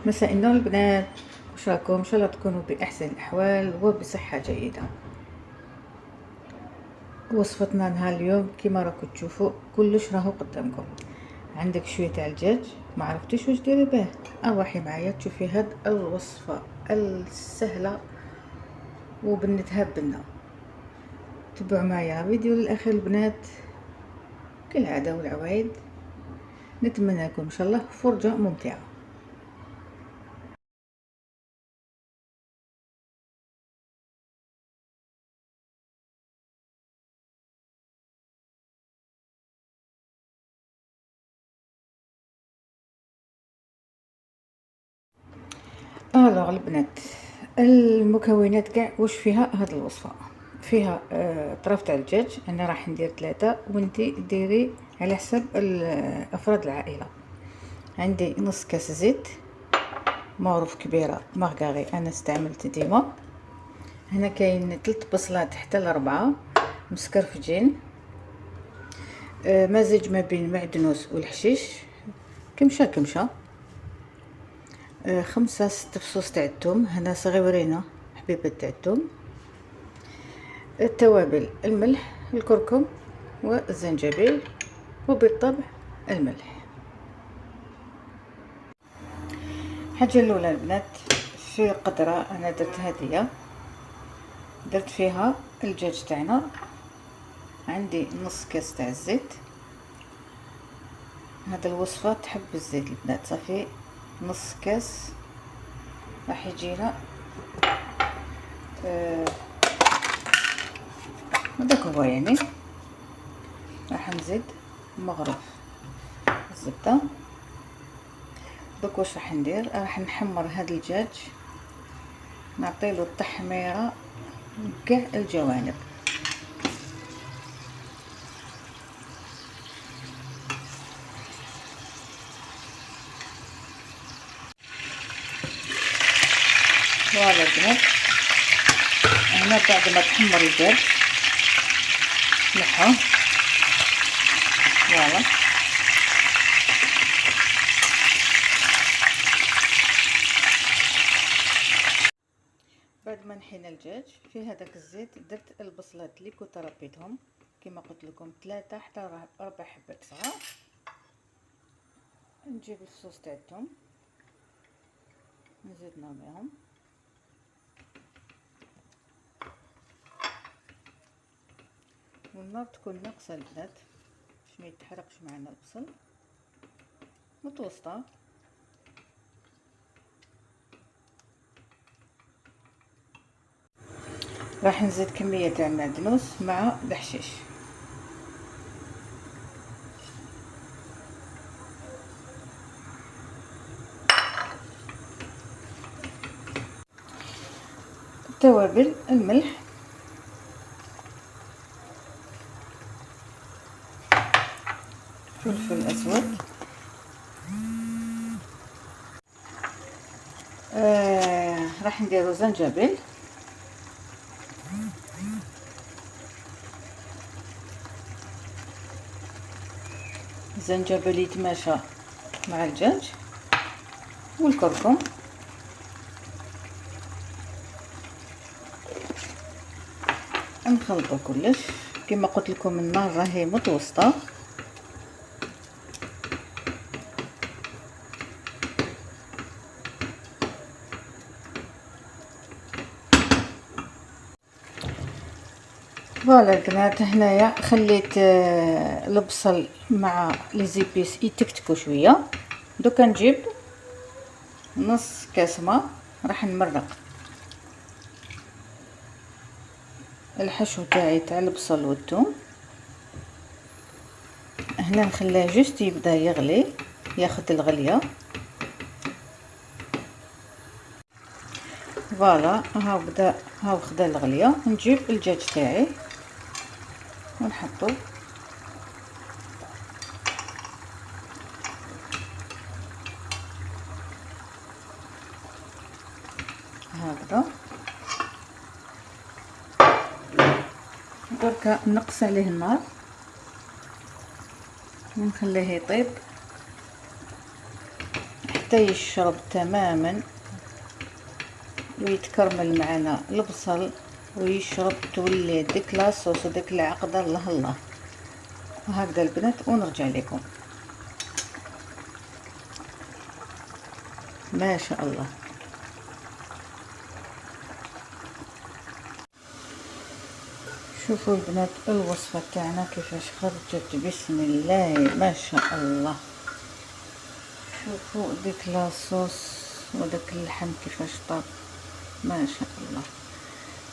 مساء النور البنات، واش راكم؟ ان شاء الله تكونوا باحسن الاحوال وبصحه جيده. وصفتنا نهار اليوم كما راكم تشوفوا كلش راهو قدامكم. عندك شويه تاع الدجاج، ما عرفتيش واش ديري به، اروحي معايا تشوفي هاد الوصفه السهله وبنتها بنا. تبعوا معايا فيديو للاخير البنات كالعاده والعوايد. نتمنى لكم ان شاء الله فرجه ممتعه. الوغ البنات، المكونات كاع واش فيها هاد الوصفه. فيها طرف تاع الدجاج، انا راح ندير 3 وانتي ديري على حسب افراد العائله. عندي نص كاس زيت معروف كبيره مارغاري انا استعملت ديما. هنا كاين 3 بصلات حتى ل4 مسكرفجين، مزج ما بين معدنوس والحشيش كمشه كمشه، 5 6 فصوص تاع الثوم هنا صغيورينه حبيبه تاع الثوم، التوابل الملح الكركم والزنجبيل، وبالطبع الملح. الحاجه الاولى البنات، في قدره انا درت هديه، درت فيها الدجاج تاعنا. عندي نص كاس تاع الزيت. هذا الوصفه تحب الزيت البنات، صافي نص كاس راح يجينا. هذاك هو يعني. راح نزيد مغرف الزبده. دوك واش راح ندير، راح نحمر هذا الدجاج، نعطيله التحميره كاع الجوانب. فوالا البنات، هنا بعد ما تحمر الدجاج نحوه. فوالا بعد ما نحينا الدجاج في هذاك الزيت درت البصلات اللي كنت ربيتهم كما قلت لكم 3 حتى 4 حبات صغار. نجيب الصوص تاع الثوم نزيد نرميهم، والنار تكون ناقصه البنات باش ما يتحرقش معنا البصل، متوسطه. راح نزيد كميه تاع المعدنوس مع الحشيش. التوابل الملح، فلفل اسود، راح نديرو زنجبيل، الزنجبيل يتماشى مع الدجاج، والكركم. نخلطو كلش كما قلت لكم، النار راهي متوسطه. فوالا البنات، هنايا خليت البصل مع لي زيبيس يتكتكوا شويه. دوكا نجيب نص كاس ماء، راح نمرق الحشو تاعي تاع البصل والثوم. هنا نخليه جوست يبدا يغلي، ياخذ الغليه. فوالا ها بدا، ها خدا الغليه. نجيب الدجاج تاعي ونحطو هكذا. دركا نقص عليه النار ونخليه يطيب حتى يشرب تماما ويتكرمل معنا البصل ويشرب، تولي ديك لاصوص وديك العقدة الله الله. وهكذا البنات ونرجع لكم. ما شاء الله. شوفوا البنات الوصفة تاعنا كيفاش خرجت، بسم الله ما شاء الله. شوفوا ديك لاصوص وداك اللحم كيفاش طاب، ما شاء الله.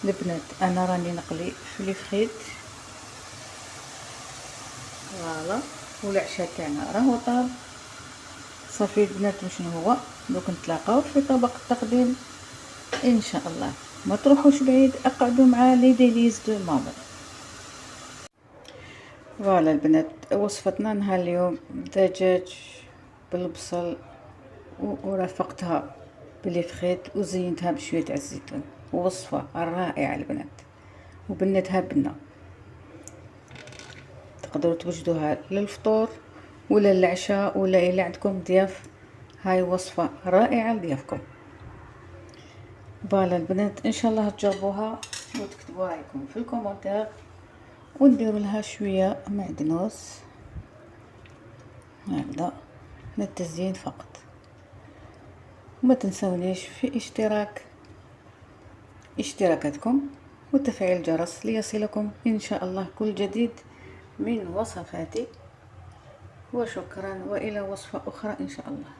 البنات انا راني نقلي في الفخيت، فوالا، والعشاء تاعنا راهو طاب. صافي البنات وشنو هو، دوك نتلاقاو في طبق التقديم ان شاء الله. ما تروحوش بعيد، اقعدوا مع لي ديليز دو ماما. فوالا البنات، وصفتنا نهار اليوم دجاج بالبصل ورافقتها بالفخيت وزينتها بشويه الزيتون. وصفه رائعه البنات، وبنتها بنه. تقدروا توجدوها للفطور ولا للعشاء ولا الى عندكم ضياف. هاي وصفه رائعه لضيافكم. فوالا البنات، ان شاء الله تجربوها وتكتبوا رايكم في الكومنتات، ونديروا لها شويه معدنوس هكذا للتزيين فقط. وما تنسونيش في اشتراكاتكم وتفعيل الجرس ليصلكم ان شاء الله كل جديد من وصفاتي. وشكرا، والى وصفة اخرى ان شاء الله.